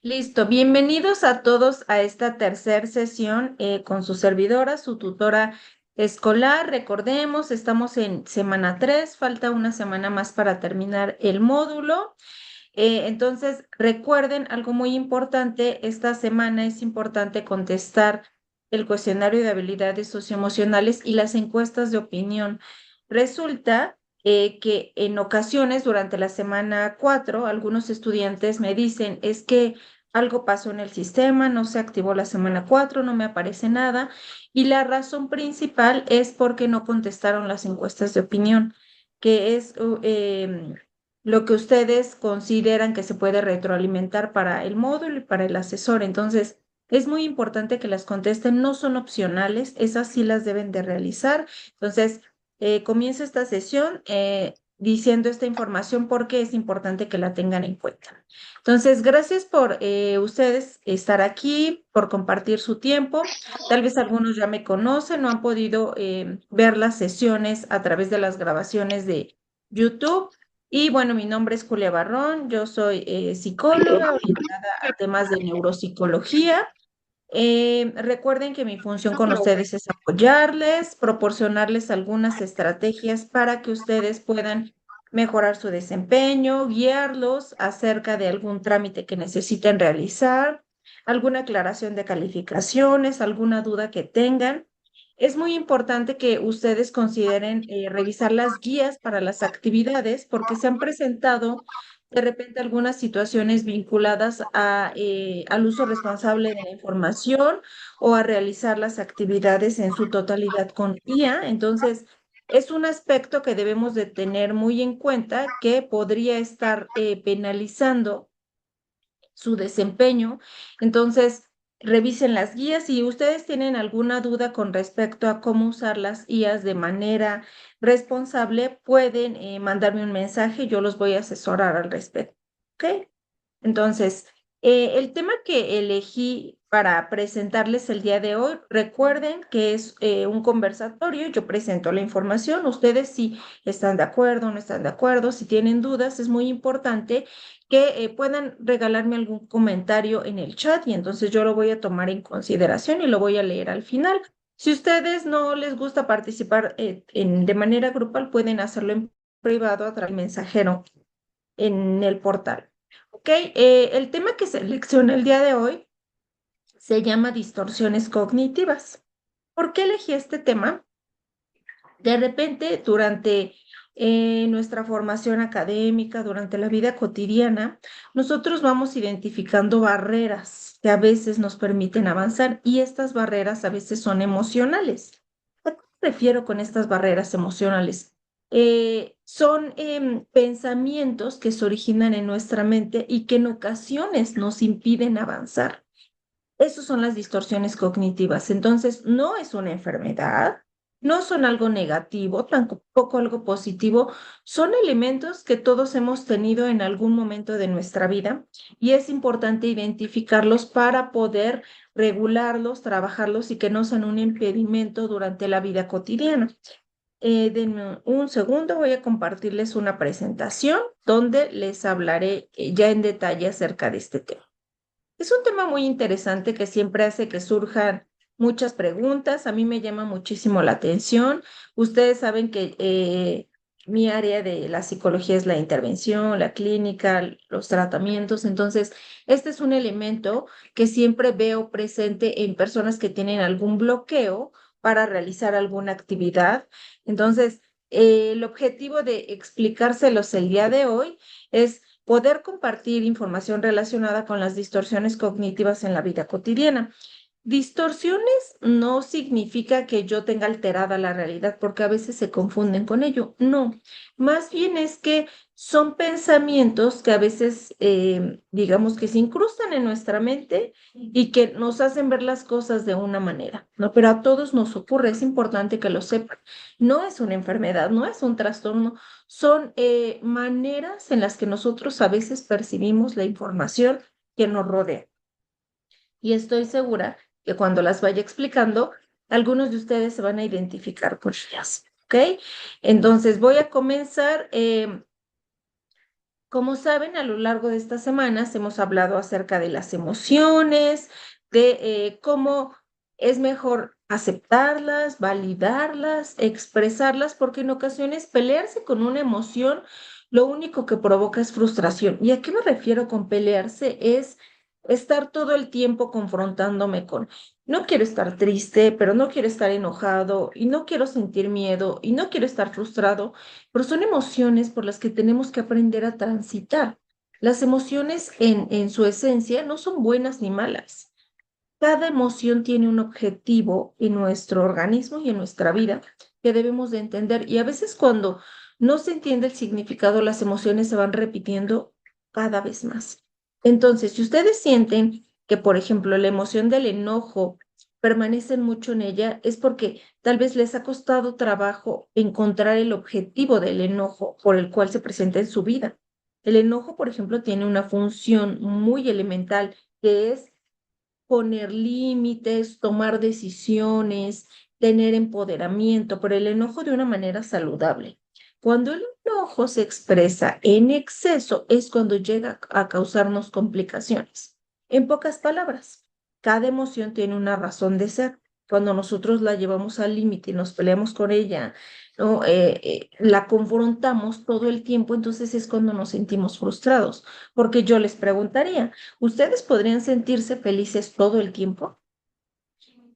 Listo, bienvenidos a todos a esta tercera sesión con su servidora, su tutora escolar. Recordemos, estamos en semana 3, falta una semana más para terminar el módulo. Entonces, recuerden algo muy importante, esta semana es importante contestar el cuestionario de habilidades socioemocionales y las encuestas de opinión. Resulta que en ocasiones durante la semana 4, algunos estudiantes me dicen, es que algo pasó en el sistema, no se activó la semana 4, no me aparece nada, y la razón principal es porque no contestaron las encuestas de opinión, que es lo que ustedes consideran que se puede retroalimentar para el módulo y para el asesor. Entonces, es muy importante que las contesten, no son opcionales, esas sí las deben de realizar. Entonces, comienzo esta sesión diciendo esta información porque es importante que la tengan en cuenta. Entonces, gracias por ustedes estar aquí, por compartir su tiempo. Tal vez algunos ya me conocen, no han podido ver las sesiones a través de las grabaciones de YouTube. Y bueno, mi nombre es Julia Barrón, yo soy psicóloga orientada a temas de neuropsicología. Recuerden que mi función con ustedes es apoyarles, proporcionarles algunas estrategias para que ustedes puedan mejorar su desempeño, guiarlos acerca de algún trámite que necesiten realizar, alguna aclaración de calificaciones, alguna duda que tengan. Es muy importante que ustedes consideren revisar las guías para las actividades porque se han presentado de repente algunas situaciones vinculadas al uso responsable de la información o a realizar las actividades en su totalidad con IA. Entonces, es un aspecto que debemos de tener muy en cuenta que podría estar penalizando su desempeño. Entonces, revisen las guías. Si ustedes tienen alguna duda con respecto a cómo usar las IAs de manera responsable, pueden mandarme un mensaje, yo los voy a asesorar al respecto. ¿Ok? Entonces, el tema que elegí para presentarles el día de hoy, recuerden que es un conversatorio, yo presento la información, ustedes si están de acuerdo o no están de acuerdo, si tienen dudas, es muy importante que puedan regalarme algún comentario en el chat y entonces yo lo voy a tomar en consideración y lo voy a leer al final. Si ustedes no les gusta participar de manera grupal, pueden hacerlo en privado a través del mensajero en el portal. ¿Ok? El tema que seleccioné el día de hoy se llama distorsiones cognitivas. ¿Por qué elegí este tema? De repente, durante nuestra formación académica, durante la vida cotidiana, nosotros vamos identificando barreras que a veces nos permiten avanzar y estas barreras a veces son emocionales. ¿A qué me refiero con estas barreras emocionales? Son pensamientos que se originan en nuestra mente y que en ocasiones nos impiden avanzar. Esas son las distorsiones cognitivas. Entonces, no es una enfermedad, no son algo negativo, tampoco algo positivo, son elementos que todos hemos tenido en algún momento de nuestra vida y es importante identificarlos para poder regularlos, trabajarlos y que no sean un impedimento durante la vida cotidiana. Denme un segundo, voy a compartirles una presentación donde les hablaré ya en detalle acerca de este tema. Es un tema muy interesante que siempre hace que surjan muchas preguntas. A mí me llama muchísimo la atención. Ustedes saben que mi área de la psicología es la intervención, la clínica, los tratamientos. Entonces, este es un elemento que siempre veo presente en personas que tienen algún bloqueo para realizar alguna actividad. Entonces, el objetivo de explicárselos el día de hoy es poder compartir información relacionada con las distorsiones cognitivas en la vida cotidiana. Distorsiones no significa que yo tenga alterada la realidad, porque a veces se confunden con ello. No, más bien es que son pensamientos que a veces, digamos que se incrustan en nuestra mente y que nos hacen ver las cosas de una manera, ¿no? Pero a todos nos ocurre, es importante que lo sepan. No es una enfermedad, no es un trastorno, son maneras en las que nosotros a veces percibimos la información que nos rodea. Y estoy segura que cuando las vaya explicando, algunos de ustedes se van a identificar con ellas. ¿Ok? Entonces voy a comenzar Como saben, a lo largo de estas semanas hemos hablado acerca de las emociones, de cómo es mejor aceptarlas, validarlas, expresarlas, porque en ocasiones pelearse con una emoción lo único que provoca es frustración. ¿Y a qué me refiero con pelearse? Es estar todo el tiempo confrontándome con, no quiero estar triste, pero no quiero estar enojado y no quiero sentir miedo y no quiero estar frustrado, pero son emociones por las que tenemos que aprender a transitar. Las emociones en su esencia no son buenas ni malas. Cada emoción tiene un objetivo en nuestro organismo y en nuestra vida que debemos de entender. Y a veces cuando no se entiende el significado, las emociones se van repitiendo cada vez más. Entonces, si ustedes sienten que, por ejemplo, la emoción del enojo permanecen mucho en ella, es porque tal vez les ha costado trabajo encontrar el objetivo del enojo por el cual se presenta en su vida. El enojo, por ejemplo, tiene una función muy elemental que es poner límites, tomar decisiones, tener empoderamiento, pero el enojo de una manera saludable. Cuando el enojo se expresa en exceso es cuando llega a causarnos complicaciones. En pocas palabras, cada emoción tiene una razón de ser. Cuando nosotros la llevamos al límite y nos peleamos con ella, ¿no? La confrontamos todo el tiempo, entonces es cuando nos sentimos frustrados. Porque yo les preguntaría, ¿ustedes podrían sentirse felices todo el tiempo?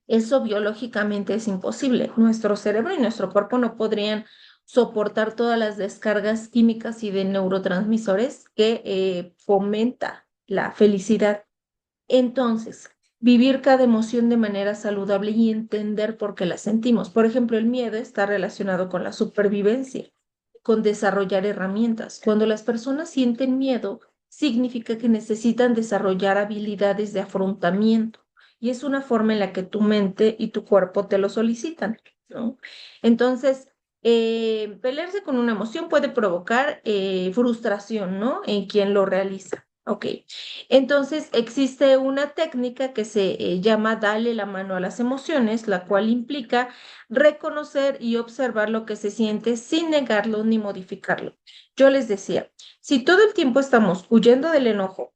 Eso biológicamente es imposible. Nuestro cerebro y nuestro cuerpo no podrían soportar todas las descargas químicas y de neurotransmisores que fomenta la felicidad. Entonces, vivir cada emoción de manera saludable y entender por qué la sentimos. Por ejemplo, el miedo está relacionado con la supervivencia, con desarrollar herramientas. Cuando las personas sienten miedo, significa que necesitan desarrollar habilidades de afrontamiento y es una forma en la que tu mente y tu cuerpo te lo solicitan, ¿no? Entonces, pelearse con una emoción puede provocar frustración, ¿no? En quien lo realiza. Ok. Entonces, existe una técnica que se llama Dale la mano a las emociones, la cual implica reconocer y observar lo que se siente sin negarlo ni modificarlo. Yo les decía, si todo el tiempo estamos huyendo del enojo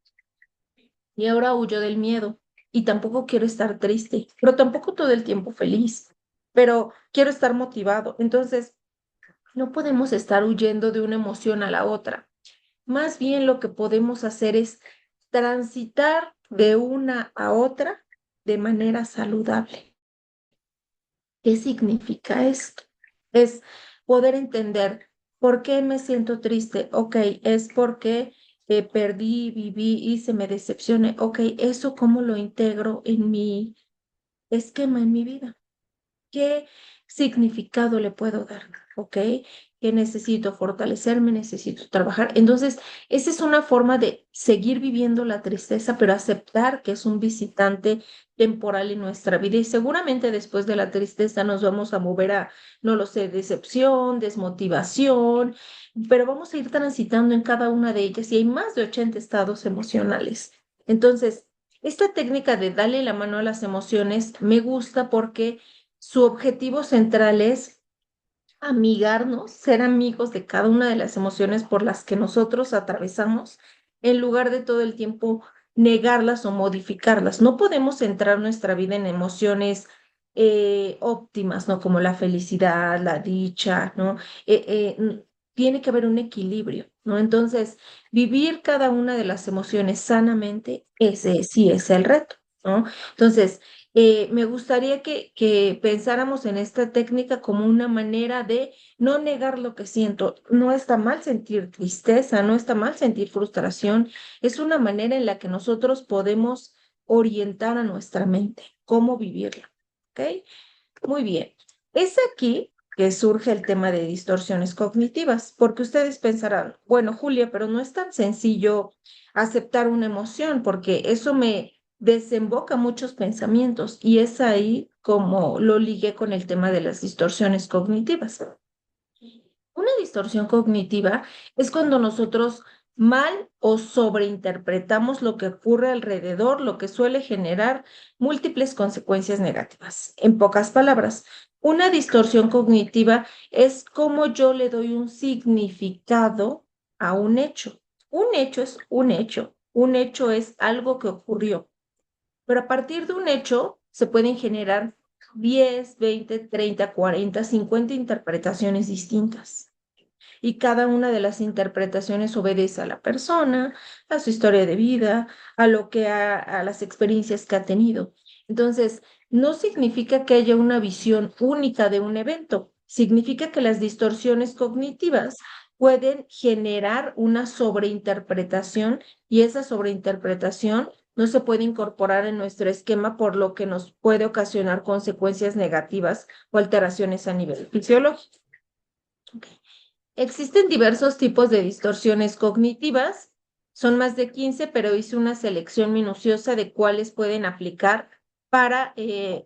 y ahora huyo del miedo y tampoco quiero estar triste, pero tampoco todo el tiempo feliz, pero quiero estar motivado, entonces no podemos estar huyendo de una emoción a la otra. Más bien lo que podemos hacer es transitar de una a otra de manera saludable. ¿Qué significa esto? Es poder entender por qué me siento triste. Ok, es porque perdí, viví y se me decepcioné. Ok, eso cómo lo integro en mi esquema, en mi vida. ¿Qué significado le puedo dar? ¿Ok? Que necesito fortalecerme, necesito trabajar. Entonces, esa es una forma de seguir viviendo la tristeza, pero aceptar que es un visitante temporal en nuestra vida y seguramente después de la tristeza nos vamos a mover a, no lo sé, decepción, desmotivación, pero vamos a ir transitando en cada una de ellas y hay más de 80 estados emocionales. Entonces, esta técnica de darle la mano a las emociones me gusta porque su objetivo central es amigarnos, ser amigos de cada una de las emociones por las que nosotros atravesamos, en lugar de todo el tiempo negarlas o modificarlas. No podemos centrar nuestra vida en emociones óptimas, ¿no? Como la felicidad, la dicha, ¿no? Tiene que haber un equilibrio, ¿no? Entonces, vivir cada una de las emociones sanamente, ese sí es el reto, ¿no? Entonces, me gustaría que pensáramos en esta técnica como una manera de no negar lo que siento. No está mal sentir tristeza, no está mal sentir frustración. Es una manera en la que nosotros podemos orientar a nuestra mente, cómo vivirla. ¿Ok? Muy bien. Es aquí que surge el tema de distorsiones cognitivas, porque ustedes pensarán, bueno, Julia, pero no es tan sencillo aceptar una emoción, porque eso me desemboca muchos pensamientos y es ahí como lo ligué con el tema de las distorsiones cognitivas. Una distorsión cognitiva es cuando nosotros mal o sobreinterpretamos lo que ocurre alrededor, lo que suele generar múltiples consecuencias negativas. En pocas palabras, una distorsión cognitiva es como yo le doy un significado a un hecho. Un hecho es un hecho. Un hecho es algo que ocurrió. Pero a partir de un hecho se pueden generar 10, 20, 30, 40, 50 interpretaciones distintas. Y cada una de las interpretaciones obedece a la persona, a su historia de vida, a las experiencias que ha tenido. Entonces, no significa que haya una visión única de un evento, significa que las distorsiones cognitivas pueden generar una sobreinterpretación y esa sobreinterpretación no se puede incorporar en nuestro esquema, por lo que nos puede ocasionar consecuencias negativas o alteraciones a nivel fisiológico. Ok. Existen diversos tipos de distorsiones cognitivas, son más de 15, pero hice una selección minuciosa de cuáles pueden aplicar para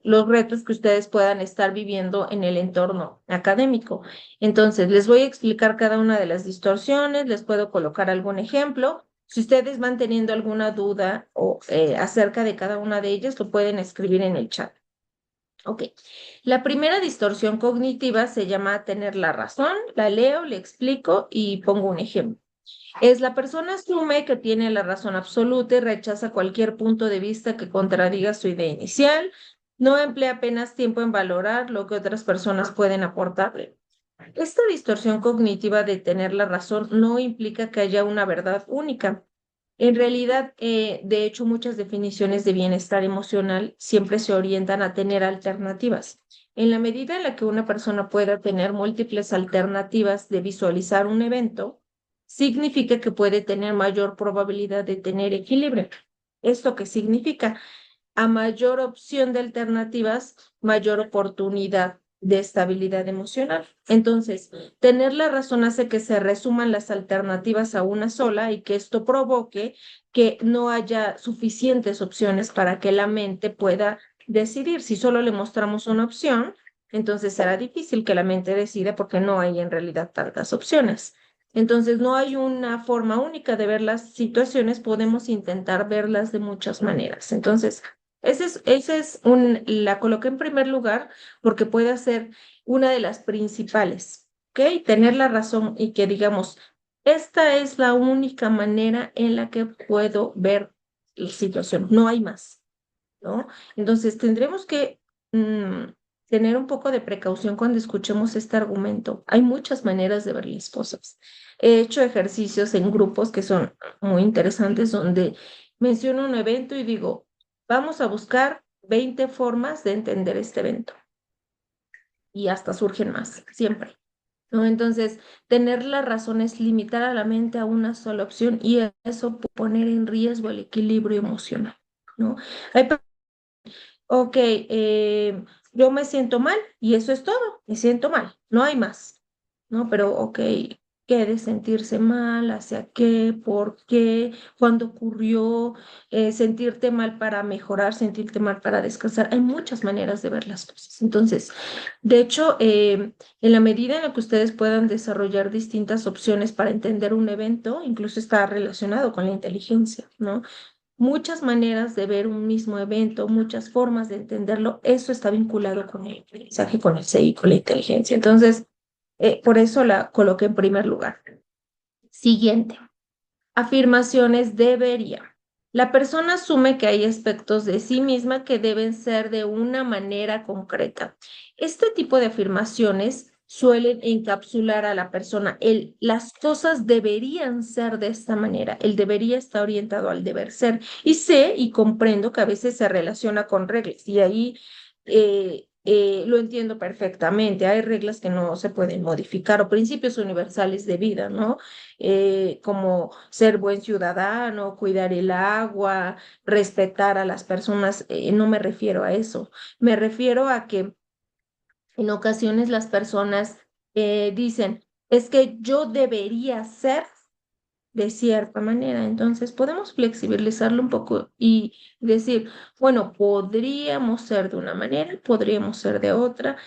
los retos que ustedes puedan estar viviendo en el entorno académico. Entonces, les voy a explicar cada una de las distorsiones, les puedo colocar algún ejemplo. Si ustedes van teniendo alguna duda o, acerca de cada una de ellas, lo pueden escribir en el chat. Ok, la primera distorsión cognitiva se llama tener la razón. La leo, le explico y pongo un ejemplo. Es la persona asume que tiene la razón absoluta y rechaza cualquier punto de vista que contradiga su idea inicial. No emplea apenas tiempo en valorar lo que otras personas pueden aportarle. Esta distorsión cognitiva de tener la razón no implica que haya una verdad única. En realidad, de hecho, muchas definiciones de bienestar emocional siempre se orientan a tener alternativas. En la medida en la que una persona pueda tener múltiples alternativas de visualizar un evento, significa que puede tener mayor probabilidad de tener equilibrio. ¿Esto qué significa? A mayor opción de alternativas, mayor oportunidad de estabilidad emocional. Entonces, tener la razón hace que se resuman las alternativas a una sola y que esto provoque que no haya suficientes opciones para que la mente pueda decidir. Si solo le mostramos una opción, entonces será difícil que la mente decida porque no hay en realidad tantas opciones. Entonces, no hay una forma única de ver las situaciones, podemos intentar verlas de muchas maneras. Entonces, la coloqué en primer lugar porque puede ser una de las principales, ¿ok? Tener la razón y que digamos, esta es la única manera en la que puedo ver la situación, no hay más, ¿no? Entonces tendremos que tener un poco de precaución cuando escuchemos este argumento. Hay muchas maneras de ver las cosas. He hecho ejercicios en grupos que son muy interesantes donde menciono un evento y digo, vamos a buscar 20 formas de entender este evento. Y hasta surgen más, siempre, ¿no? Entonces, tener la razón es limitar a la mente a una sola opción y eso poner en riesgo el equilibrio emocional, ¿no? Hay Ok, yo me siento mal y eso es todo, me siento mal, no hay más, ¿no? Pero, ok, ¿qué de sentirse mal? ¿Hacia qué? ¿Por qué? ¿Cuándo ocurrió? Sentirte mal para mejorar, sentirte mal para descansar. Hay muchas maneras de ver las cosas. Entonces, de hecho, en la medida en la que ustedes puedan desarrollar distintas opciones para entender un evento, incluso está relacionado con la inteligencia, ¿no? Muchas maneras de ver un mismo evento, muchas formas de entenderlo, eso está vinculado con el aprendizaje, con el CI, con la inteligencia. Entonces, por eso la coloqué en primer lugar. Siguiente, afirmaciones debería. La persona asume que hay aspectos de sí misma que deben ser de una manera concreta. Este tipo de afirmaciones suelen encapsular a la persona. Las cosas deberían ser de esta manera. El debería está orientado al deber ser. Y sé y comprendo que a veces se relaciona con reglas y ahí lo entiendo perfectamente. Hay reglas que no se pueden modificar o principios universales de vida, ¿no? Como ser buen ciudadano, cuidar el agua, respetar a las personas. No me refiero a eso. Me refiero a que en ocasiones las personas dicen, es que yo debería ser de cierta manera. Entonces podemos flexibilizarlo un poco y decir, bueno, podríamos ser de una manera, podríamos ser de otra.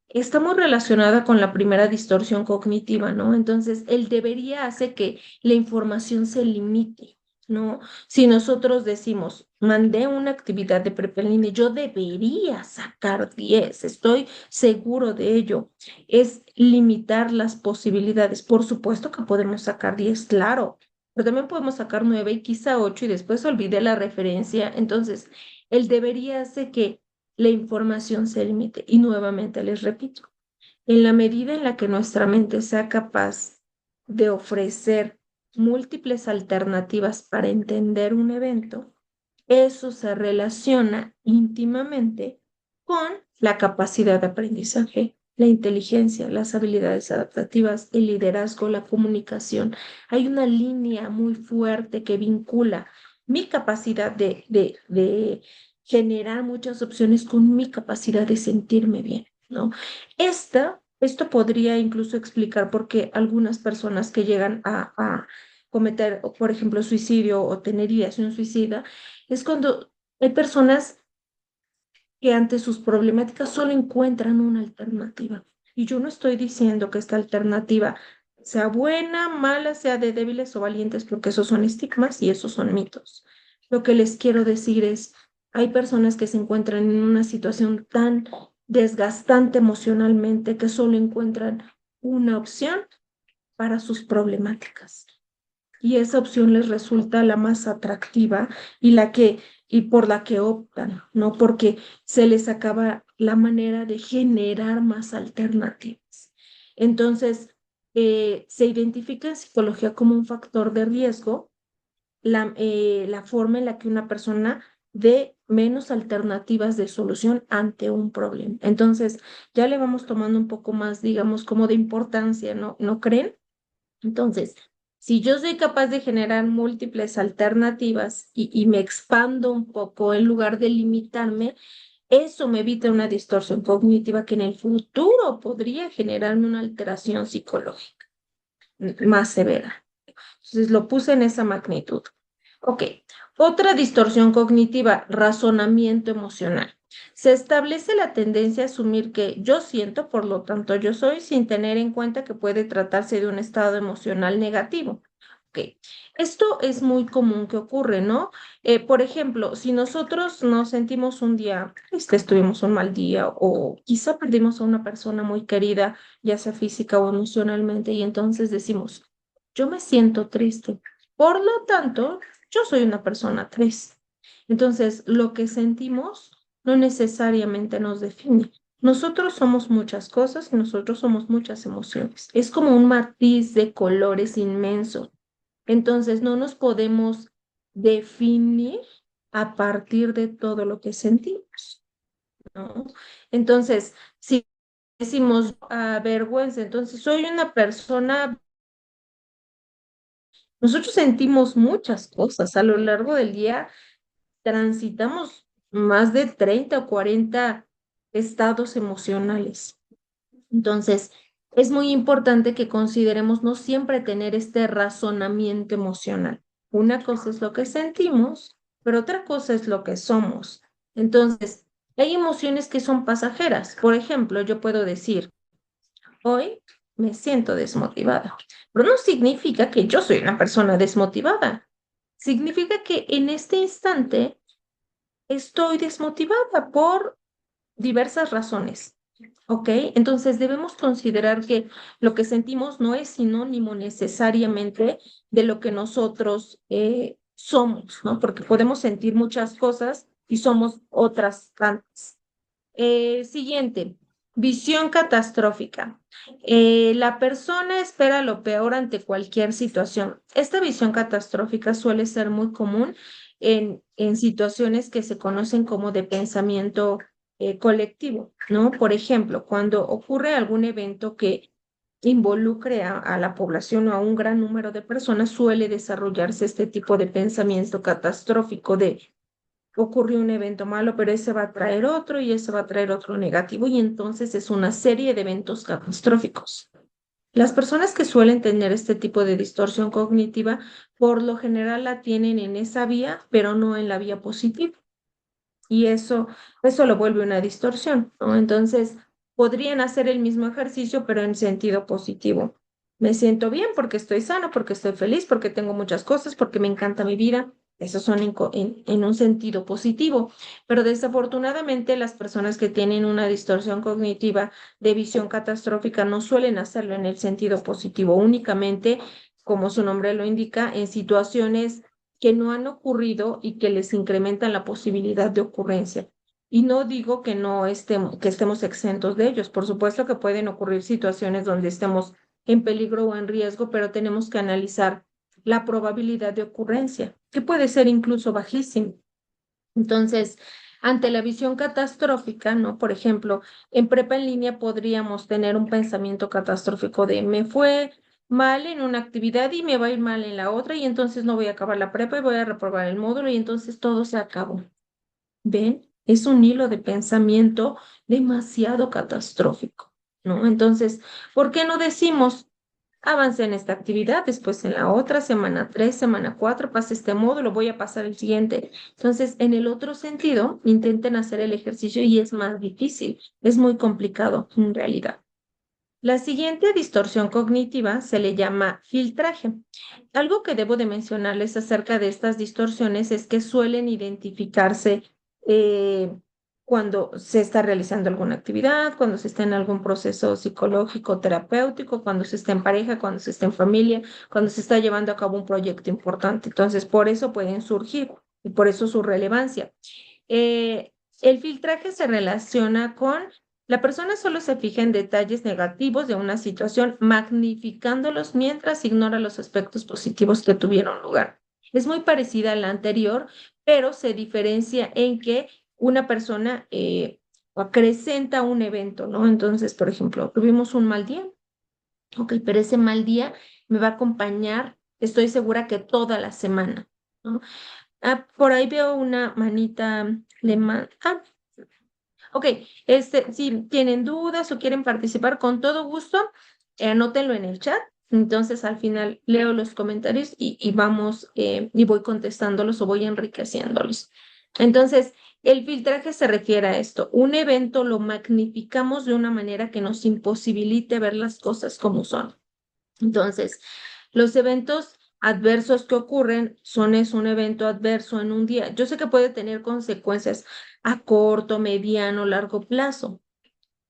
Está muy relacionada con la primera distorsión cognitiva, ¿no? Entonces, el debería hace que la información se limite, ¿no? Si nosotros decimos, mandé una actividad de prepelín yo debería sacar 10, estoy seguro de ello, es limitar las posibilidades. Por supuesto que podemos sacar 10, claro, pero también podemos sacar 9 y quizá 8 y después olvide la referencia. Entonces, el debería hace que la información se limite. Y nuevamente les repito, en la medida en la que nuestra mente sea capaz de ofrecer múltiples alternativas para entender un evento, eso se relaciona íntimamente con la capacidad de aprendizaje, la inteligencia, las habilidades adaptativas, el liderazgo, la comunicación. Hay una línea muy fuerte que vincula mi capacidad de generar muchas opciones con mi capacidad de sentirme bien, ¿no? Esto podría incluso explicar por qué algunas personas que llegan a cometer, por ejemplo, suicidio o tener ideación suicida, es cuando hay personas que ante sus problemáticas solo encuentran una alternativa. Y yo no estoy diciendo que esta alternativa sea buena, mala, sea de débiles o valientes, porque esos son estigmas y esos son mitos. Lo que les quiero decir es, hay personas que se encuentran en una situación tan desgastante emocionalmente que solo encuentran una opción para sus problemáticas y esa opción les resulta la más atractiva y y por la que optan, ¿no? Porque se les acaba la manera de generar más alternativas. Entonces, se identifica en psicología como un factor de riesgo la forma en la que una persona dé menos alternativas de solución ante un problema. Entonces, ya le vamos tomando un poco más, digamos, como de importancia, ¿no? ¿No creen? Entonces, si yo soy capaz de generar múltiples alternativas y me expando un poco en lugar de limitarme, eso me evita una distorsión cognitiva que en el futuro podría generarme una alteración psicológica más severa. Entonces, lo puse en esa magnitud. Ok, otra distorsión cognitiva, razonamiento emocional. Se establece la tendencia a asumir que yo siento, por lo tanto yo soy, sin tener en cuenta que puede tratarse de un estado emocional negativo. Ok, esto es muy común que ocurre, ¿no? Por ejemplo, si nosotros nos sentimos un día, estuvimos un mal día o quizá perdimos a una persona muy querida, ya sea física o emocionalmente, y entonces decimos, yo me siento triste. Por lo tanto, yo soy una persona 3. Entonces, lo que sentimos no necesariamente nos define. Nosotros somos muchas cosas y nosotros somos muchas emociones. Es como un matiz de colores inmenso. Entonces, no nos podemos definir a partir de todo lo que sentimos, ¿no? Entonces, si decimos vergüenza, entonces soy una persona. Nosotros sentimos muchas cosas a lo largo del día, transitamos más de 30 o 40 estados emocionales. Entonces, es muy importante que consideremos no siempre tener este razonamiento emocional. Una cosa es lo que sentimos, pero otra cosa es lo que somos. Entonces, hay emociones que son pasajeras. Por ejemplo, yo puedo decir, hoy me siento desmotivada, pero no significa que yo soy una persona desmotivada. Significa que en este instante estoy desmotivada por diversas razones. ¿Ok? Entonces debemos considerar que lo que sentimos no es sinónimo necesariamente de lo que nosotros somos, ¿no? Porque podemos sentir muchas cosas y somos otras tantas. Siguiente, visión catastrófica. La persona espera lo peor ante cualquier situación. Esta visión catastrófica suele ser muy común en situaciones que se conocen como de pensamiento colectivo, ¿no? Por ejemplo, cuando ocurre algún evento que involucre a la población o a un gran número de personas, suele desarrollarse este tipo de pensamiento catastrófico de ocurrió un evento malo, pero ese va a traer otro y ese va a traer otro negativo y entonces es una serie de eventos catastróficos. Las personas que suelen tener este tipo de distorsión cognitiva, por lo general la tienen en esa vía, pero no en la vía positiva. Y eso lo vuelve una distorsión, ¿no? Entonces, podrían hacer el mismo ejercicio, pero en sentido positivo. Me siento bien porque estoy sano, porque estoy feliz, porque tengo muchas cosas, porque me encanta mi vida. Esos son en un sentido positivo. Pero desafortunadamente las personas que tienen una distorsión cognitiva de visión catastrófica no suelen hacerlo en el sentido positivo, únicamente como su nombre lo indica, en situaciones que no han ocurrido y que les incrementan la posibilidad de ocurrencia. Y no digo que no estemos, que estemos exentos de ellos. Por supuesto que pueden ocurrir situaciones donde estemos en peligro o en riesgo, pero tenemos que analizar la probabilidad de ocurrencia, que puede ser incluso bajísima. Entonces, ante la visión catastrófica, ¿no? Por ejemplo, en prepa en línea podríamos tener un pensamiento catastrófico de me fue mal en una actividad y me va a ir mal en la otra y entonces no voy a acabar la prepa y voy a reprobar el módulo y entonces todo se acabó. ¿Ven? Es un hilo de pensamiento demasiado catastrófico, ¿no? Entonces, ¿por qué no decimos avance en esta actividad, después en la otra, semana 3, semana 4, pase este módulo, voy a pasar el siguiente? Entonces, en el otro sentido, intenten hacer el ejercicio y es más difícil, es muy complicado en realidad. La siguiente distorsión cognitiva se le llama filtraje. Algo que debo de mencionarles acerca de estas distorsiones es que suelen identificarse eh, cuando se está realizando alguna actividad, cuando se está en algún proceso psicológico, terapéutico, cuando se está en pareja, cuando se está en familia, cuando se está llevando a cabo un proyecto importante. Entonces, por eso pueden surgir y por eso su relevancia. El filtraje se relaciona con la persona solo se fija en detalles negativos de una situación, magnificándolos mientras ignora los aspectos positivos que tuvieron lugar. Es muy parecida a la anterior, pero se diferencia en que una persona acrecenta un evento, ¿no? Entonces, por ejemplo, tuvimos un mal día, ok, pero ese mal día me va a acompañar, estoy segura que toda la semana, ¿no? Ah, por ahí veo una manita, ok, si tienen dudas o quieren participar, con todo gusto, anótenlo en el chat. Entonces, al final leo los comentarios y vamos, y voy contestándolos o voy enriqueciéndolos. Entonces, el filtraje se refiere a esto. Un evento lo magnificamos de una manera que nos imposibilite ver las cosas como son. Entonces, los eventos adversos que ocurren es un evento adverso en un día. Yo sé que puede tener consecuencias a corto, mediano, largo plazo,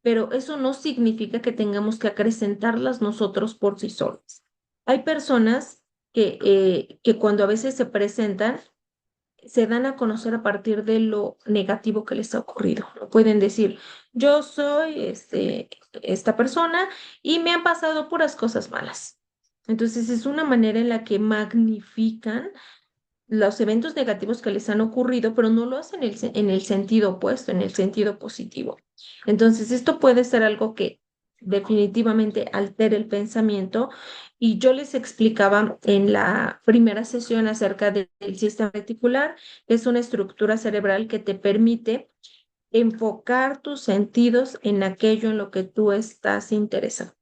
pero eso no significa que tengamos que acrecentarlas nosotros por sí solos. Hay personas que cuando a veces se presentan, se dan a conocer a partir de lo negativo que les ha ocurrido. ¿No? Pueden decir, yo soy esta persona y me han pasado puras cosas malas. Entonces es una manera en la que magnifican los eventos negativos que les han ocurrido, pero no lo hacen en el sentido opuesto, en el sentido positivo. Entonces, esto puede ser algo que definitivamente altere el pensamiento. Y yo les explicaba en la primera sesión acerca del sistema reticular, que es una estructura cerebral que te permite enfocar tus sentidos en aquello en lo que tú estás interesado.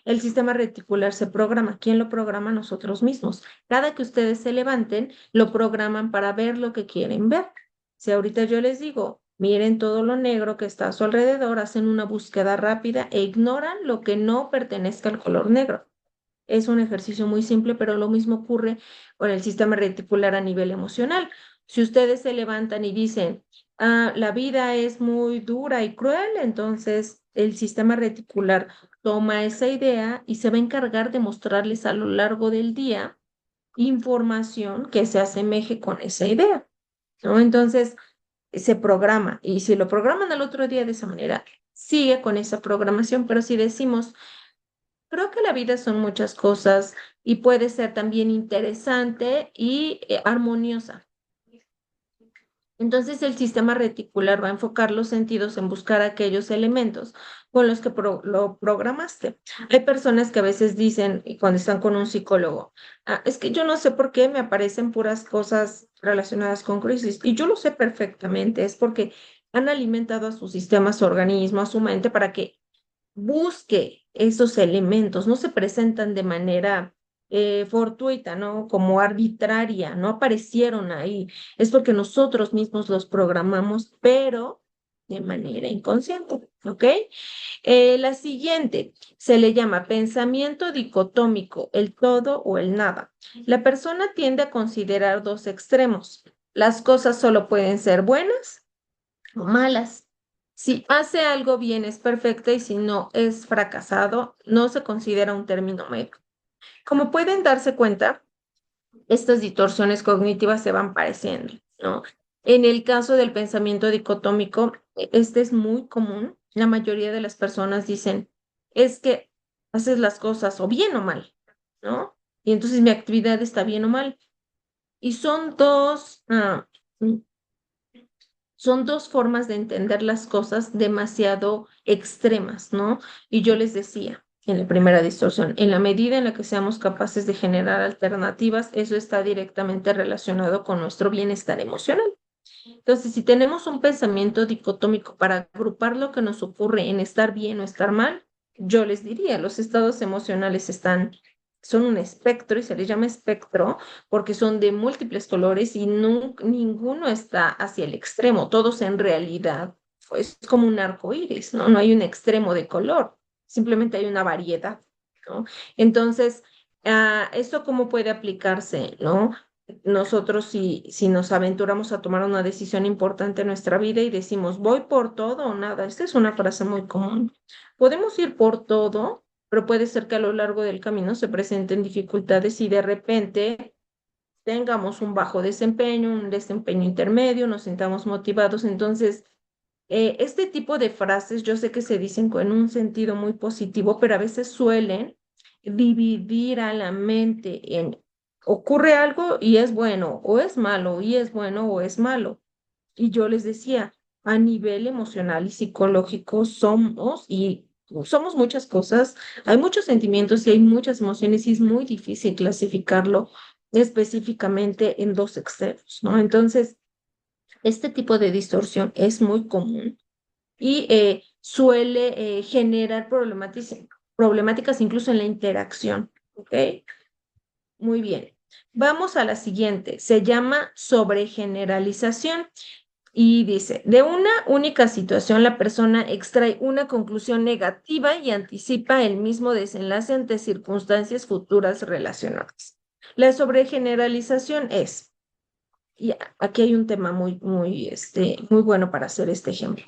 El sistema reticular se programa. ¿Quién lo programa? Nosotros mismos. Cada que ustedes se levanten, lo programan para ver lo que quieren ver. Si ahorita yo les digo, miren todo lo negro que está a su alrededor, hacen una búsqueda rápida e ignoran lo que no pertenezca al color negro. Es un ejercicio muy simple, pero lo mismo ocurre con el sistema reticular a nivel emocional. Si ustedes se levantan y dicen, la vida es muy dura y cruel, entonces el sistema reticular toma esa idea y se va a encargar de mostrarles a lo largo del día información que se asemeje con esa idea, ¿no? Entonces se programa y si lo programan al otro día de esa manera, sigue con esa programación, pero si decimos, creo que la vida son muchas cosas y puede ser también interesante y armoniosa. Entonces el sistema reticular va a enfocar los sentidos en buscar aquellos elementos con los que lo programaste. Hay personas que a veces dicen, y cuando están con un psicólogo, es que yo no sé por qué me aparecen puras cosas relacionadas con crisis. Y yo lo sé perfectamente, es porque han alimentado a su sistema, a su organismo, a su mente para que busque esos elementos, no se presentan de manera fortuita, ¿no? Como arbitraria, no aparecieron ahí. Es porque nosotros mismos los programamos, pero de manera inconsciente, ¿ok? La siguiente se le llama pensamiento dicotómico, el todo o el nada. La persona tiende a considerar dos extremos. Las cosas solo pueden ser buenas o malas. Si hace algo bien es perfecta y si no es fracasado, no se considera un término medio. Como pueden darse cuenta, estas distorsiones cognitivas se van pareciendo, ¿no? En el caso del pensamiento dicotómico, este es muy común. La mayoría de las personas dicen, es que haces las cosas o bien o mal, ¿no? Y entonces mi actividad está bien o mal. Y son dos formas de entender las cosas demasiado extremas, ¿no? Y yo les decía en la primera distorsión, en la medida en la que seamos capaces de generar alternativas, eso está directamente relacionado con nuestro bienestar emocional. Entonces, si tenemos un pensamiento dicotómico para agrupar lo que nos ocurre en estar bien o estar mal, yo les diría, los estados emocionales son un espectro y se les llama espectro porque son de múltiples colores y ninguno está hacia el extremo, todos en realidad es como un arco iris, ¿no? No hay un extremo de color, simplemente hay una variedad, ¿no? Entonces, ¿esto cómo puede aplicarse, ¿no? Nosotros si nos aventuramos a tomar una decisión importante en nuestra vida y decimos, voy por todo o nada, esta es una frase muy común. Podemos ir por todo, pero puede ser que a lo largo del camino se presenten dificultades y de repente tengamos un bajo desempeño, un desempeño intermedio, nos sintamos motivados. Entonces, este tipo de frases yo sé que se dicen en un sentido muy positivo, pero a veces suelen dividir a la mente en ocurre algo y es bueno, o es malo, y es bueno o es malo. Y yo les decía, a nivel emocional y psicológico somos muchas cosas, hay muchos sentimientos y hay muchas emociones y es muy difícil clasificarlo específicamente en dos extremos, ¿no? Entonces, este tipo de distorsión es muy común y suele generar problemáticas incluso en la interacción, ¿ok? Muy bien. Vamos a la siguiente. Se llama sobregeneralización y dice, de una única situación la persona extrae una conclusión negativa y anticipa el mismo desenlace ante circunstancias futuras relacionadas. La sobregeneralización es, y aquí hay un tema muy bueno para hacer este ejemplo.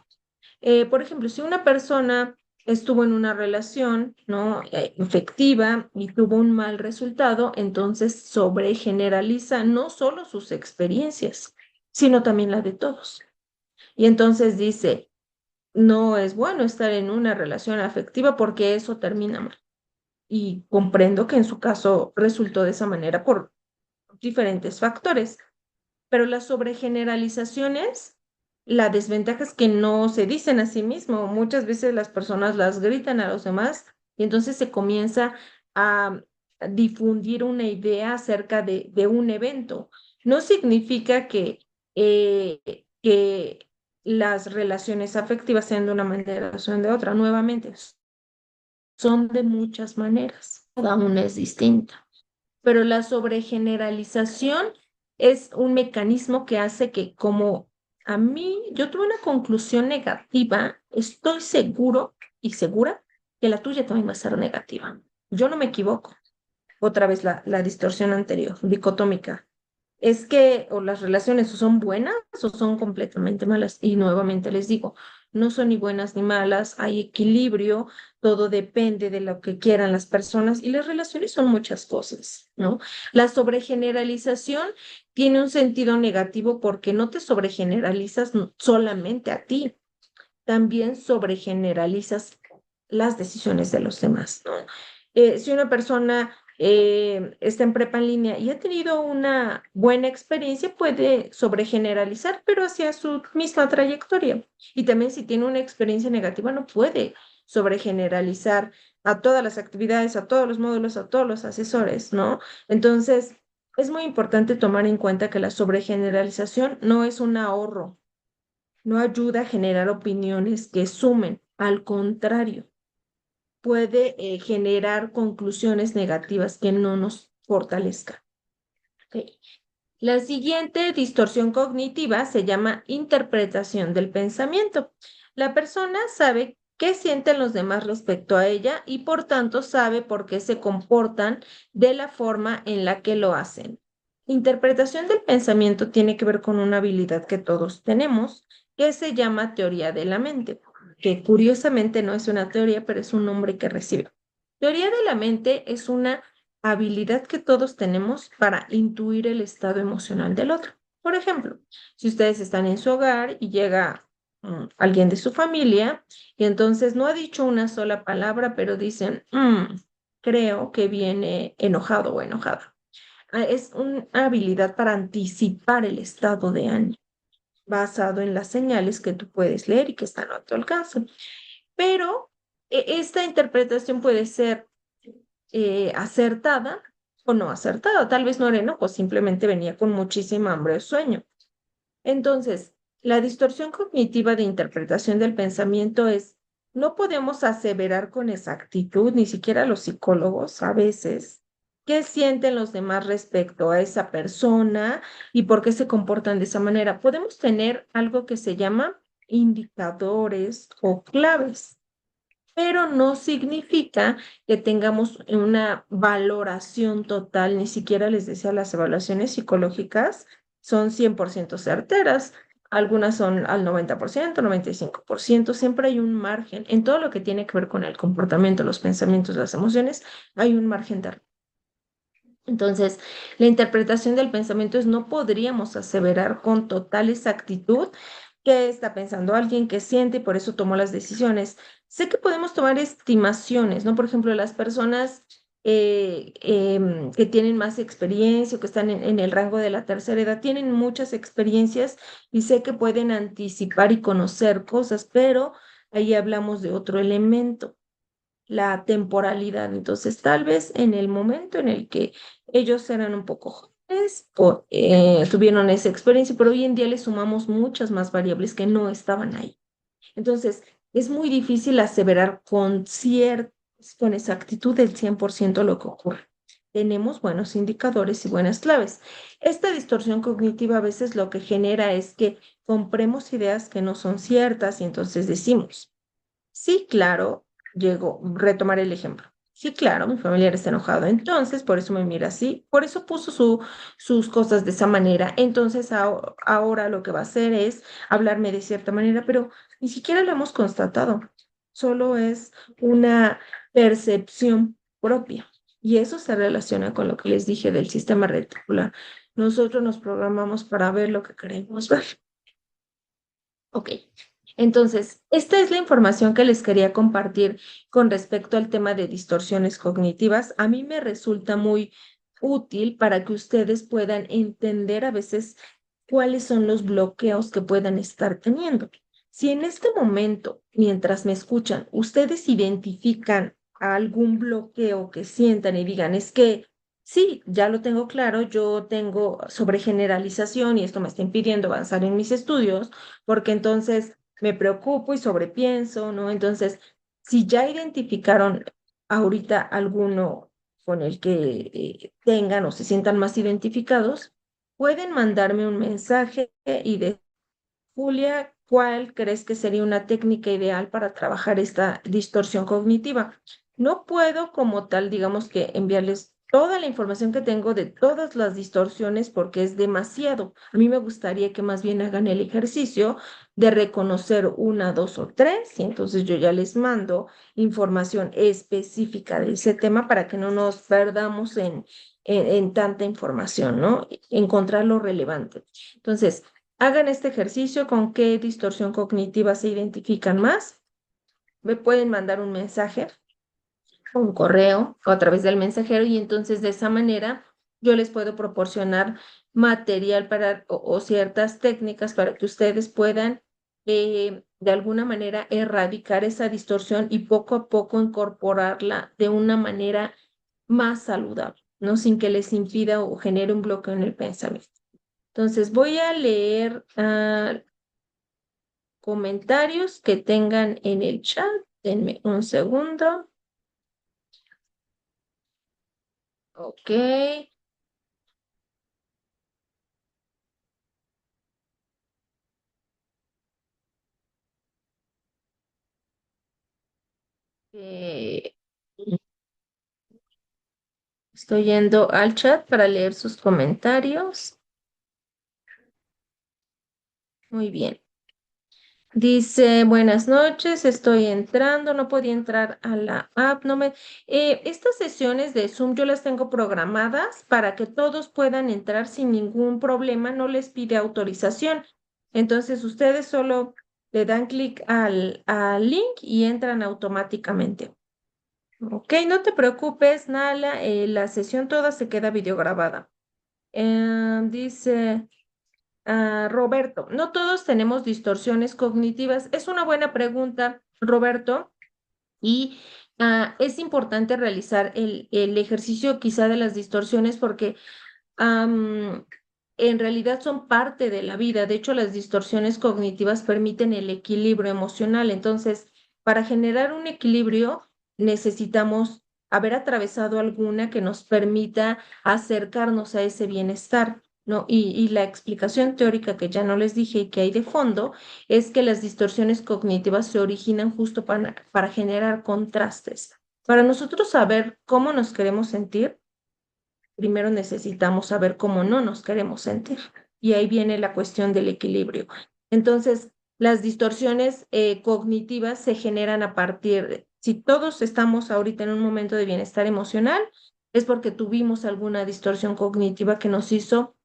Por ejemplo, si una persona estuvo en una relación, ¿no? Efectiva y tuvo un mal resultado, entonces sobregeneraliza no solo sus experiencias, sino también la de todos. Y entonces dice, no es bueno estar en una relación afectiva porque eso termina mal. Y comprendo que en su caso resultó de esa manera por diferentes factores. Pero las sobregeneralizaciones, la desventaja es que no se dicen a sí mismo. Muchas veces las personas las gritan a los demás y entonces se comienza a difundir una idea acerca de un evento. No significa eh, que las relaciones afectivas sean de una manera o sean de otra. Nuevamente, son de muchas maneras. Cada una es distinta, pero la sobregeneralización es un mecanismo que hace que como a mí yo tuve una conclusión negativa, estoy seguro y segura que la tuya también va a ser negativa. Yo no me equivoco. Otra vez la distorsión anterior, dicotómica. Es que o las relaciones o son buenas o son completamente malas. Y nuevamente les digo, no son ni buenas ni malas, hay equilibrio, todo depende de lo que quieran las personas y las relaciones son muchas cosas, ¿no? La sobregeneralización tiene un sentido negativo porque no te sobregeneralizas solamente a ti, también sobregeneralizas las decisiones de los demás, ¿no? Si una persona está en prepa en línea y ha tenido una buena experiencia, puede sobregeneralizar, pero hacia su misma trayectoria. Y también si tiene una experiencia negativa, no puede sobregeneralizar a todas las actividades, a todos los módulos, a todos los asesores, ¿no? Entonces, es muy importante tomar en cuenta que la sobregeneralización no es un ahorro, no ayuda a generar opiniones que sumen, al contrario, puede generar conclusiones negativas que no nos fortalezcan. Ok. La siguiente distorsión cognitiva se llama interpretación del pensamiento. La persona sabe qué sienten los demás respecto a ella y por tanto sabe por qué se comportan de la forma en la que lo hacen. Interpretación del pensamiento tiene que ver con una habilidad que todos tenemos, que se llama teoría de la mente, que curiosamente no es una teoría, pero es un nombre que recibe. Teoría de la mente es una habilidad que todos tenemos para intuir el estado emocional del otro. Por ejemplo, si ustedes están en su hogar y llega alguien de su familia y entonces no ha dicho una sola palabra, pero dicen, creo que viene enojado o enojada. Es una habilidad para anticipar el estado de ánimo basado en las señales que tú puedes leer y que están a tu alcance. Pero esta interpretación puede ser acertada o no acertada. Tal vez no era enojo, simplemente venía con muchísima hambre o sueño. Entonces, la distorsión cognitiva de interpretación del pensamiento es, no podemos aseverar con exactitud, ni siquiera los psicólogos a veces, qué sienten los demás respecto a esa persona y por qué se comportan de esa manera. Podemos tener algo que se llama indicadores o claves, pero no significa que tengamos una valoración total, ni siquiera les decía, las evaluaciones psicológicas son 100% certeras, algunas son al 90%, 95%, siempre hay un margen. En todo lo que tiene que ver con el comportamiento, los pensamientos, las emociones, hay un margen de error. Entonces, la interpretación del pensamiento es no podríamos aseverar con total exactitud qué está pensando alguien, qué siente y por eso tomó las decisiones. Sé que podemos tomar estimaciones, ¿no? Por ejemplo, las personas que tienen más experiencia o que están en el rango de la tercera edad tienen muchas experiencias y sé que pueden anticipar y conocer cosas, pero ahí hablamos de otro elemento, la temporalidad. Entonces, tal vez en el momento en el que ellos eran un poco jóvenes o tuvieron esa experiencia, pero hoy en día le sumamos muchas más variables que no estaban ahí. Entonces, es muy difícil aseverar con exactitud del 100% lo que ocurre. Tenemos buenos indicadores y buenas claves. Esta distorsión cognitiva a veces lo que genera es que compremos ideas que no son ciertas y entonces decimos, sí, claro, retomar el ejemplo. Sí, claro, mi familiar está enojado, entonces por eso me mira así, por eso puso sus cosas de esa manera, entonces ahora lo que va a hacer es hablarme de cierta manera, pero ni siquiera lo hemos constatado, solo es una percepción propia y eso se relaciona con lo que les dije del sistema reticular. Nosotros nos programamos para ver lo que queremos ver. Ok, entonces, esta es la información que les quería compartir con respecto al tema de distorsiones cognitivas. A mí me resulta muy útil para que ustedes puedan entender a veces cuáles son los bloqueos que puedan estar teniendo. Si en este momento, mientras me escuchan, ustedes identifican algún bloqueo que sientan y digan, es que sí, ya lo tengo claro, yo tengo sobregeneralización y esto me está impidiendo avanzar en mis estudios porque entonces me preocupo y sobrepienso, ¿no? Entonces, si ya identificaron ahorita alguno con el que tengan o se sientan más identificados, pueden mandarme un mensaje y de Julia, ¿cuál crees que sería una técnica ideal para trabajar esta distorsión cognitiva? No puedo como tal, digamos que enviarles toda la información que tengo de todas las distorsiones porque es demasiado. A mí me gustaría que más bien hagan el ejercicio de reconocer una, dos o tres y entonces yo ya les mando información específica de ese tema para que no nos perdamos en tanta información, ¿no? Encontrar lo relevante. Entonces, hagan este ejercicio con qué distorsión cognitiva se identifican más. Me pueden mandar un mensaje, un correo o a través del mensajero y entonces de esa manera yo les puedo proporcionar material o ciertas técnicas para que ustedes puedan de alguna manera erradicar esa distorsión y poco a poco incorporarla de una manera más saludable, ¿no? Sin que les impida o genere un bloqueo en el pensamiento. Entonces voy a leer comentarios que tengan en el chat. Denme un segundo. Ok. Eh, Estoy yendo al chat para leer sus comentarios. Muy bien. Dice, buenas noches, estoy entrando, no podía entrar a la app, no me... estas sesiones de Zoom yo las tengo programadas para que todos puedan entrar sin ningún problema, no les pide autorización. Entonces ustedes solo le dan clic al link y entran automáticamente. Ok, no te preocupes, Nala, la sesión toda se queda videograbada. Dice... Roberto, no todos tenemos distorsiones cognitivas. Es una buena pregunta, Roberto, y es importante realizar el ejercicio quizá de las distorsiones porque en realidad son parte de la vida. De hecho, las distorsiones cognitivas permiten el equilibrio emocional. Entonces, para generar un equilibrio, necesitamos haber atravesado alguna que nos permita acercarnos a ese bienestar. ¿No? Y la explicación teórica que ya no les dije y que hay de fondo es que las distorsiones cognitivas se originan justo para generar contrastes. Para nosotros saber cómo nos queremos sentir, primero necesitamos saber cómo no nos queremos sentir. Y ahí viene la cuestión del equilibrio. Entonces, las distorsiones cognitivas se generan a partir si todos estamos ahorita en un momento de bienestar emocional, es porque tuvimos alguna distorsión cognitiva que nos hizo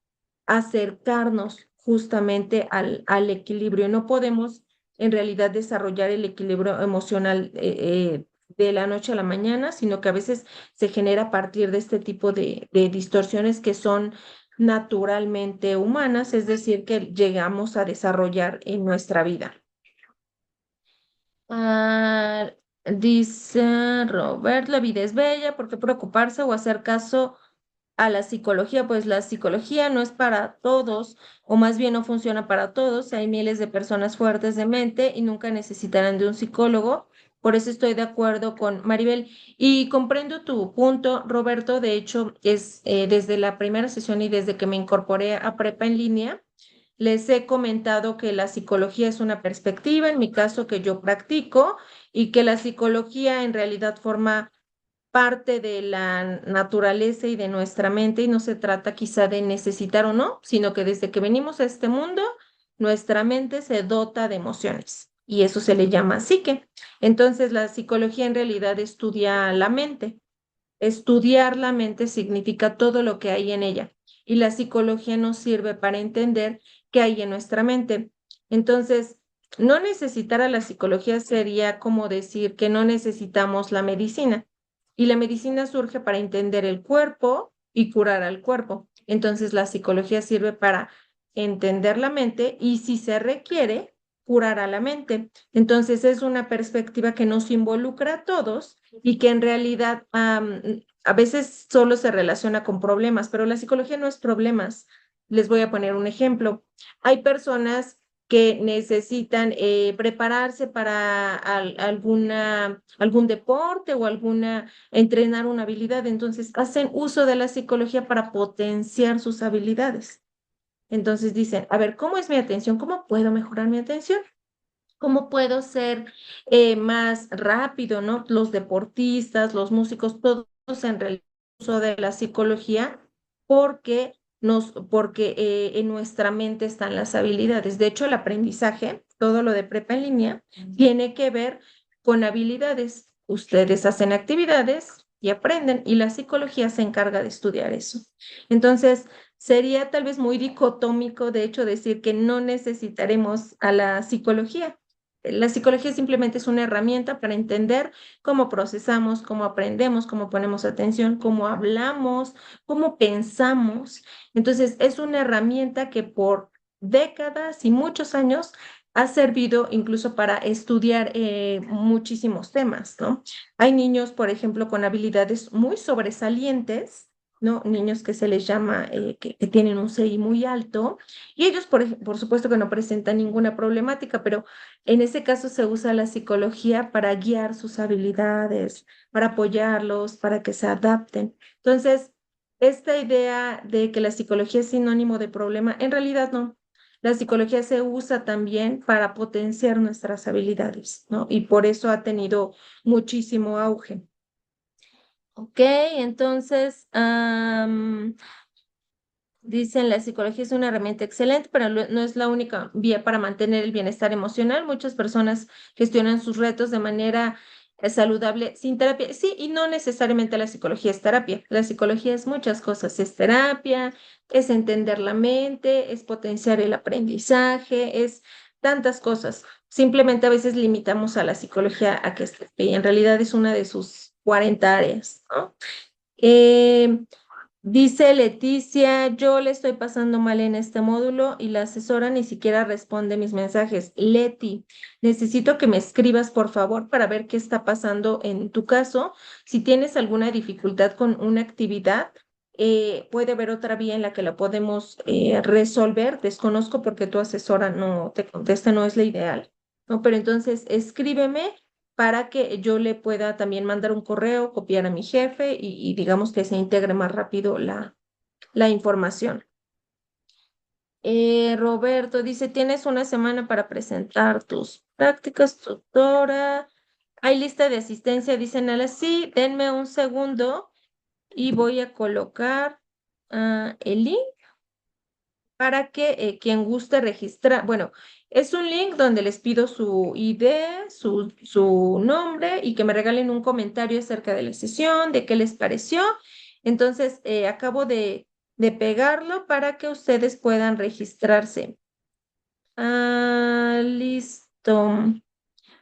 acercarnos justamente al equilibrio. No podemos en realidad desarrollar el equilibrio emocional de la noche a la mañana, sino que a veces se genera a partir de este tipo de distorsiones que son naturalmente humanas, es decir, que llegamos a desarrollar en nuestra vida. Ah, dice Robert, la vida es bella, ¿por qué preocuparse o hacer caso a la psicología? Pues la psicología no es para todos, o más bien no funciona para todos. Hay miles de personas fuertes de mente y nunca necesitarán de un psicólogo. Por eso estoy de acuerdo con Maribel y comprendo tu punto, Roberto. De hecho, es desde la primera sesión y desde que me incorporé a Prepa en línea. Les he comentado que la psicología es una perspectiva, en mi caso que yo practico, y que la psicología en realidad forma parte de la naturaleza y de nuestra mente y no se trata quizá de necesitar o no, sino que desde que venimos a este mundo, nuestra mente se dota de emociones y eso se le llama psique. Entonces, la psicología en realidad estudia la mente. Estudiar la mente significa todo lo que hay en ella y la psicología nos sirve para entender qué hay en nuestra mente. Entonces, no necesitar a la psicología sería como decir que no necesitamos la medicina y la medicina surge para entender el cuerpo y curar al cuerpo. Entonces, la psicología sirve para entender la mente y si se requiere, curar a la mente. Entonces, es una perspectiva que nos involucra a todos y que en realidad a veces solo se relaciona con problemas, pero la psicología no es problemas. Les voy a poner un ejemplo. Hay personas que necesitan prepararse para algún deporte o entrenar una habilidad, entonces hacen uso de la psicología para potenciar sus habilidades. Entonces dicen, a ver, ¿cómo es mi atención? ¿Cómo puedo mejorar mi atención? ¿Cómo puedo ser más rápido, ¿no? Los deportistas, los músicos, todos en realidad uso de la psicología porque en nuestra mente están las habilidades. De hecho, el aprendizaje, todo lo de prepa en línea, tiene que ver con habilidades. Ustedes hacen actividades y aprenden, y la psicología se encarga de estudiar eso. Entonces, sería tal vez muy dicotómico, de hecho, decir que no necesitaremos a la psicología. La psicología simplemente es una herramienta para entender cómo procesamos, cómo aprendemos, cómo ponemos atención, cómo hablamos, cómo pensamos. Entonces, es una herramienta que por décadas y muchos años ha servido incluso para estudiar muchísimos temas, ¿no? Hay niños, por ejemplo, con habilidades muy sobresalientes, ¿no? Niños que se les llama, que tienen un CI muy alto, y ellos, por supuesto que no presentan ninguna problemática, pero en ese caso se usa la psicología para guiar sus habilidades, para apoyarlos, para que se adapten. Entonces, esta idea de que la psicología es sinónimo de problema, en realidad no. La psicología se usa también para potenciar nuestras habilidades, ¿no? Y por eso ha tenido muchísimo auge. Ok, entonces, Dicen, la psicología es una herramienta excelente, pero no es la única vía para mantener el bienestar emocional. Muchas personas gestionan sus retos de manera saludable sin terapia. Sí, y no necesariamente la psicología es terapia. La psicología es muchas cosas. Es terapia, es entender la mente, es potenciar el aprendizaje, es tantas cosas. Simplemente a veces limitamos a la psicología a que esté, y en realidad es una de sus 40 áreas, ¿no? Eh, Dice Leticia, yo le estoy pasando mal en este módulo y la asesora ni siquiera responde mis mensajes. Leti, necesito que me escribas, por favor, para ver qué está pasando en tu caso. Si tienes alguna dificultad con una actividad, puede haber otra vía en la que la podemos resolver. Desconozco porque tu asesora no te contesta, no es la ideal, ¿no? Pero entonces escríbeme para que yo le pueda también mandar un correo, copiar a mi jefe y digamos que se integre más rápido la información. Roberto dice, tienes una semana para presentar tus prácticas, tutora. Hay lista de asistencia, dicen a sí, denme un segundo y voy a colocar el link para que quien guste registrar, bueno, es un link donde les pido su ID, su nombre y que me regalen un comentario acerca de la sesión, de qué les pareció. Entonces, acabo de pegarlo para que ustedes puedan registrarse. Listo.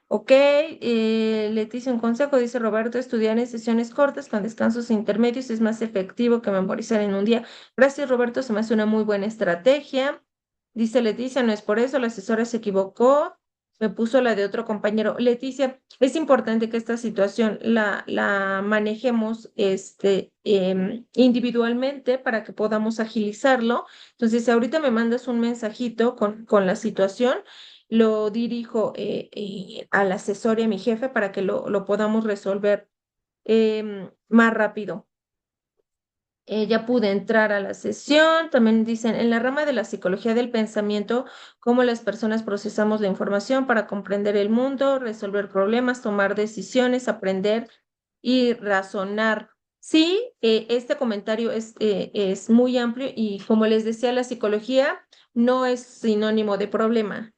Ok, Leticia, un consejo, dice Roberto, estudiar en sesiones cortas con descansos intermedios es más efectivo que memorizar en un día. Gracias, Roberto, se me hace una muy buena estrategia. Dice Leticia, no es por eso, la asesora se equivocó, me puso la de otro compañero. Leticia, es importante que esta situación la manejemos individualmente para que podamos agilizarlo. Entonces, si ahorita me mandas un mensajito con la situación, lo dirijo al asesor y a mi jefe para que lo podamos resolver más rápido. Ya pude entrar a la sesión. También dicen, en la rama de la psicología del pensamiento, cómo las personas procesamos la información para comprender el mundo, resolver problemas, tomar decisiones, aprender y razonar. Sí, este comentario es muy amplio y como les decía, la psicología no es sinónimo de problema.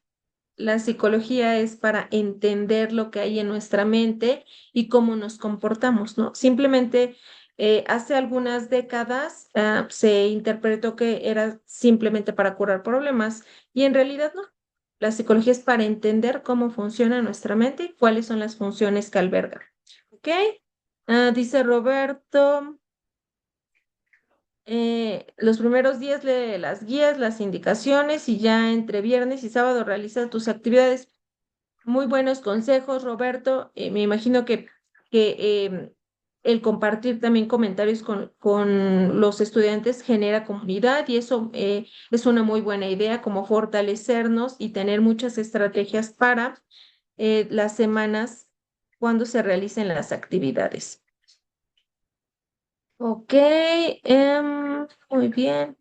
La psicología es para entender lo que hay en nuestra mente y cómo nos comportamos, ¿no? Simplemente hace algunas décadas se interpretó que era simplemente para curar problemas y en realidad no. La psicología es para entender cómo funciona nuestra mente y cuáles son las funciones que alberga. ¿Ok? Dice Roberto. Los primeros días lee las guías, las indicaciones y ya entre viernes y sábado realiza tus actividades. Muy buenos consejos, Roberto. Me imagino que el compartir también comentarios con los estudiantes genera comunidad y eso es una muy buena idea, como fortalecernos y tener muchas estrategias para las semanas cuando se realicen las actividades. Ok, muy bien.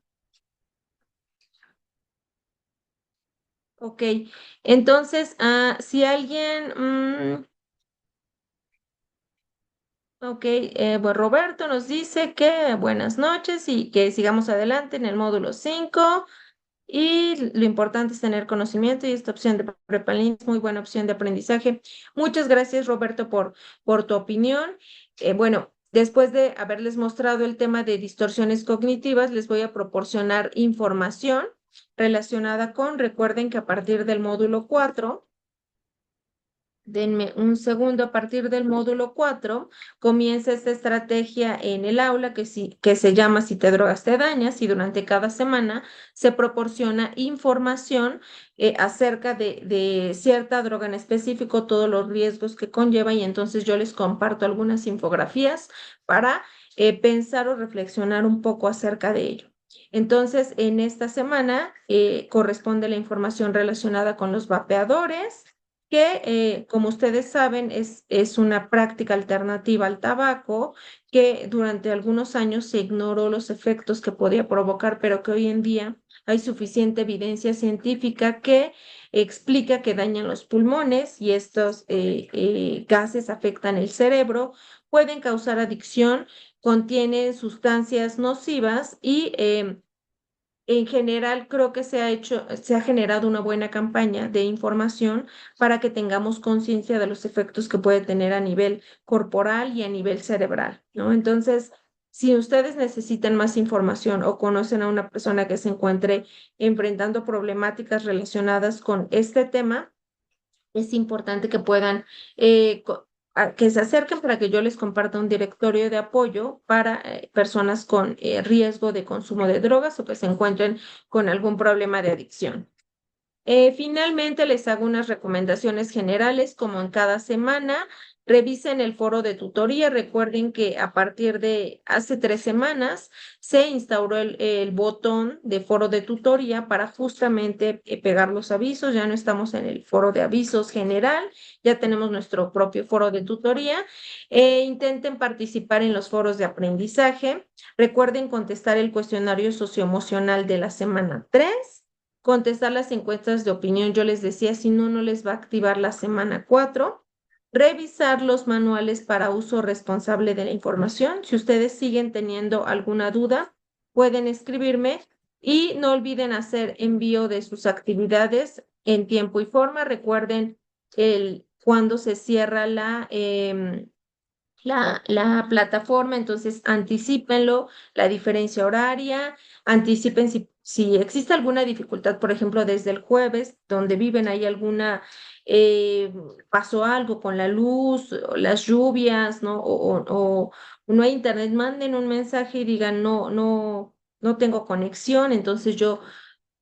Ok, entonces, si alguien... ok, bueno, Roberto nos dice que buenas noches y que sigamos adelante en el módulo 5 y lo importante es tener conocimiento y esta opción de Prepalin es muy buena opción de aprendizaje. Muchas gracias, Roberto, por tu opinión. Bueno, después de haberles mostrado el tema de distorsiones cognitivas, les voy a proporcionar información relacionada con, recuerden que a partir del módulo 4 denme un segundo, a partir del módulo 4 comienza esta estrategia en el aula que se llama Si te drogas te dañas y durante cada semana se proporciona información acerca de cierta droga en específico, todos los riesgos que conlleva y entonces yo les comparto algunas infografías para pensar o reflexionar un poco acerca de ello. Entonces, en esta semana corresponde la información relacionada con los vapeadores que, como ustedes saben, es una práctica alternativa al tabaco que durante algunos años se ignoró los efectos que podía provocar, pero que hoy en día hay suficiente evidencia científica que explica que dañan los pulmones y estos gases afectan el cerebro, pueden causar adicción, contienen sustancias nocivas y en general creo que se ha generado una buena campaña de información para que tengamos conciencia de los efectos que puede tener a nivel corporal y a nivel cerebral, ¿no? Entonces, si ustedes necesitan más información o conocen a una persona que se encuentre enfrentando problemáticas relacionadas con este tema, es importante que puedan, que se acerquen para que yo les comparta un directorio de apoyo para personas con riesgo de consumo de drogas o que se encuentren con algún problema de adicción. Finalmente, les hago unas recomendaciones generales, como en cada semana. Revisen el foro de tutoría. Recuerden que a partir de hace 3 semanas se instauró el botón de foro de tutoría para justamente pegar los avisos. Ya no estamos en el foro de avisos general, ya tenemos nuestro propio foro de tutoría. Intenten participar en los foros de aprendizaje. Recuerden contestar el cuestionario socioemocional de la semana 3, contestar las encuestas de opinión. Yo les decía, si no, no les va a activar la semana 4. Revisar los manuales para uso responsable de la información. Si ustedes siguen teniendo alguna duda, pueden escribirme y no olviden hacer envío de sus actividades en tiempo y forma. Recuerden cuando se cierra la plataforma, entonces anticípenlo, la diferencia horaria, anticipen si existe alguna dificultad, por ejemplo, desde el jueves, donde viven, hay pasó algo con la luz, o las lluvias, ¿no? O no hay internet, manden un mensaje y digan, no, no, no tengo conexión, entonces yo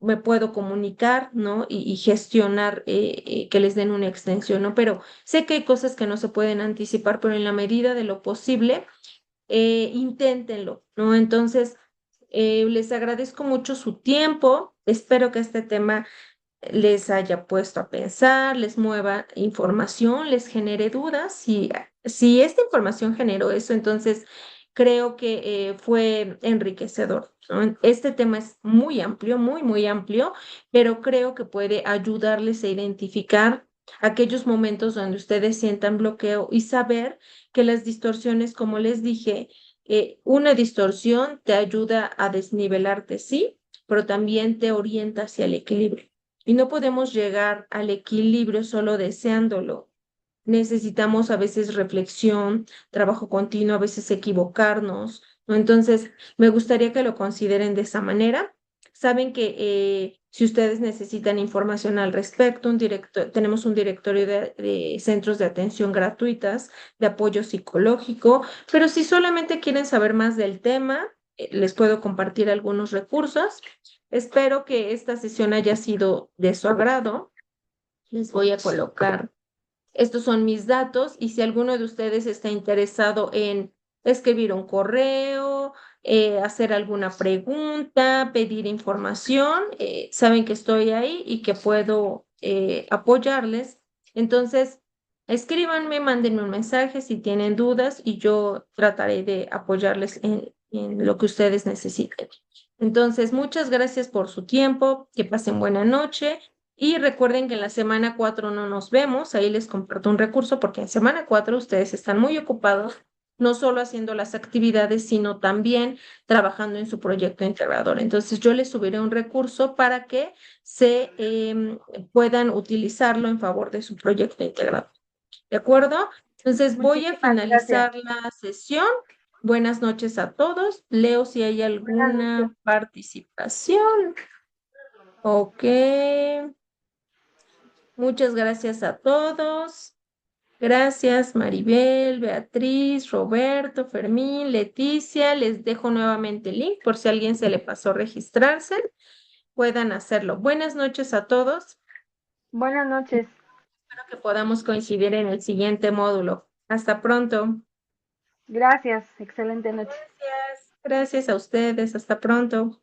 me puedo comunicar, ¿no? Y gestionar que les den una extensión, ¿no? Pero sé que hay cosas que no se pueden anticipar, pero en la medida de lo posible, inténtenlo, ¿no? Entonces, les agradezco mucho su tiempo. Espero que este tema les haya puesto a pensar, les mueva información, les genere dudas. Si esta información generó eso, entonces creo que fue enriquecedor, ¿no? Este tema es muy amplio, muy, muy amplio, pero creo que puede ayudarles a identificar aquellos momentos donde ustedes sientan bloqueo y saber que las distorsiones, como les dije, una distorsión te ayuda a desnivelarte, sí, pero también te orienta hacia el equilibrio. Y no podemos llegar al equilibrio solo deseándolo. Necesitamos a veces reflexión, trabajo continuo, a veces equivocarnos, ¿no? Entonces, me gustaría que lo consideren de esa manera. Saben que si ustedes necesitan información al respecto, tenemos un directorio de centros de atención gratuitas, de apoyo psicológico, pero si solamente quieren saber más del tema, les puedo compartir algunos recursos. Espero que esta sesión haya sido de su agrado. Les voy a colocar, estos son mis datos y si alguno de ustedes está interesado en escribir un correo, hacer alguna pregunta, pedir información, saben que estoy ahí y que puedo apoyarles. Entonces, escríbanme, mándenme un mensaje si tienen dudas y yo trataré de apoyarles en lo que ustedes necesiten. Entonces, muchas gracias por su tiempo, que pasen buena noche y recuerden que en la semana 4 no nos vemos, ahí les comparto un recurso porque en semana 4 ustedes están muy ocupados, no solo haciendo las actividades, sino también trabajando en su proyecto integrador. Entonces, yo les subiré un recurso para que puedan utilizarlo en favor de su proyecto integrador. ¿De acuerdo? Entonces, voy a Muchísimas gracias. finalizar la sesión. Buenas noches a todos. Leo si hay Buenas noches. alguna participación. Ok. Muchas gracias a todos. Gracias, Maribel, Beatriz, Roberto, Fermín, Leticia. Les dejo nuevamente el link por si a alguien se le pasó registrarse. Puedan hacerlo. Buenas noches a todos. Buenas noches. Espero que podamos coincidir en el siguiente módulo. Hasta pronto. Gracias. Excelente noche. Gracias. Gracias a ustedes. Hasta pronto.